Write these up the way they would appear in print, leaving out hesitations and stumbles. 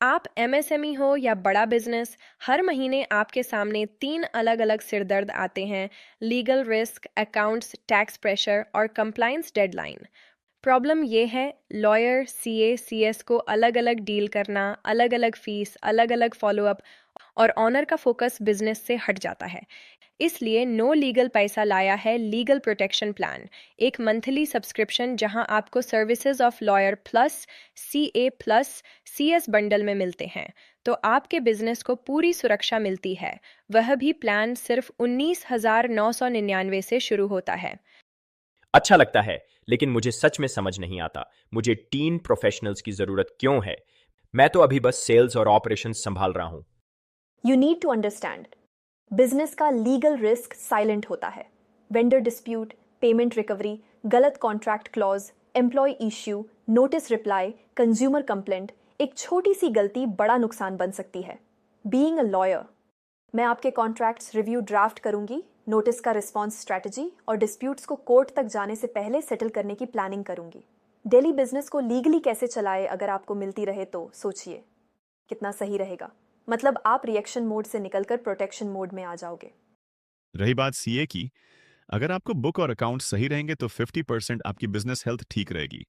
आप एमएसएमई हो या बड़ा बिजनेस, हर महीने आपके सामने 3 अलग-अलग सिरदर्द आते हैं: legal risk, accounts, tax pressure और कंप्लायंस डेडलाइन। प्रॉब्लम ये है, लॉयर, सीए, सीएस को अलग-अलग डील करना, अलग-अलग फीस, अलग-अलग फॉलोअप, और ऑनर का फोकस बिजनेस से हट जाता है। इसलिए नो लीगल पैसा लाया है लीगल प्रोटेक्शन प्लान, एक मंथली सब्सक्रिप्शन जहां आपको services of lawyer plus CA plus CS bundle में मिलते हैं। तो आपके बिजनेस को पूरी सुरक्षा मिलती है। वह भी प्लान सिर्फ 19,999 से शुरू होता है। अच्छा लगता है, लेकिन मुझे सच में समझ नहीं आता मुझे टीम प्रोफेशनल्स की जरूरत क्यों है। मैं तो अभी बस सेल्स और ऑपरेशंस संभाल रहा हूं। You need to understand, business का लीगल रिस्क साइलेंट होता है। वेंडर डिस्प्यूट, पेमेंट रिकवरी, गलत contract clause, employ issue, notice reply, consumer complaint, एक छोटी सी गलती बड़ा नुकसान बन सकती है। बीइंग अ लॉयर, मैं आपके कॉन्ट्रैक्ट्स रिव्यू ड्राफ्ट करूंगी, नोटिस का रिस्पॉन्स स्ट्रैटेजी और डिस्प्यूट्स को कोर्ट तक जाने से पहले सेटल करने की प्लानिंग करूंगी। डेली बिजनेस को लीगली कैसे चलाए अगर आपको मिलती रहे तो सोचिए कितना सही रहेगा। मतलब आप रिएक्शन मोड से निकलकर प्रोटेक्शन मोड में आ जाओगे। रही बात सीए की, अगर आपको बुक और अकाउंट सही रहेंगे तो 50% आपकी बिजनेस हेल्थ ठीक रहेगी।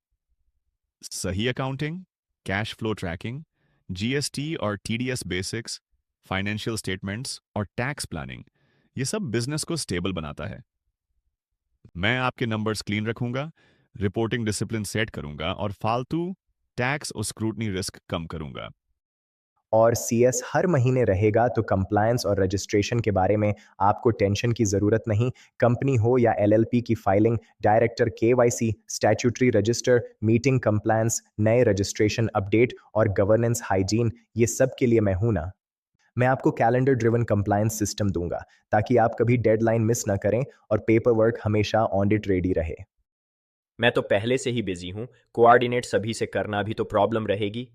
सही accounting, cash flow tracking, GST और टीडीएस बेसिक्स, फाइनेंशियल स्टेटमेंट्स और टैक्स प्लानिंग, ये सब बिजनेस को स्टेबल बनाता है। मैं आपके नंबर्स क्लीन रखूंगा, रिपोर्टिंग डिसिप्लिन सेट करूंगा और फालतू टैक्स और स्क्रूटनी रिस्क कम करूंगा। और सीएस हर महीने रहेगा, तो कंप्लायंस और रजिस्ट्रेशन के बारे में आपको टेंशन की ज़रूरत नहीं। कंपनी हो या एलएलपी की filing, director KYC, statutory register, meeting compliance, नए रजिस्ट्रेशन अपडेट और गवर्नेंस हाइजीन, ये सब के लिए मैं हूं ना। मैं आपको कैलेंडर ड्रिवन कंप्लायंस सिस्टम दूंगा, ताकि आप कभी डेडलाइन मिस ना करें और पेपर वर्क हमेशा ऑडिट रेडी रहे। मैं तो पहले से ही बिजी हूं, कोऑर्डिनेट सभी से करना भी तो प्रॉब्लम रहेगी।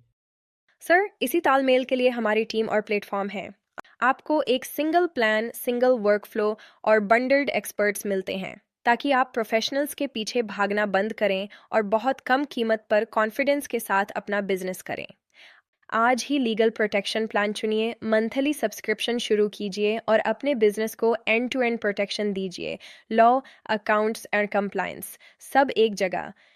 सर, इसी तालमेल के लिए हमारी टीम और प्लेटफॉर्म है। आपको एक सिंगल प्लान, सिंगल वर्कफ्लो और बंडल्ड एक्सपर्ट्स मिलते हैं, ताकि आप प्रोफेशनल्स के पीछे भागना बंद करें और बहुत कम कीमत पर कॉन्फिडेंस के साथ अपना बिजनेस करें। आज ही लीगल प्रोटेक्शन प्लान चुनिए, मंथली सब्सक्रिप्शन शुरू कीजिए और अपने बिजनेस को एंड टू एंड प्रोटेक्शन दीजिए। लॉ, अकाउंट्स एंड कंप्लायंस, सब एक जगह।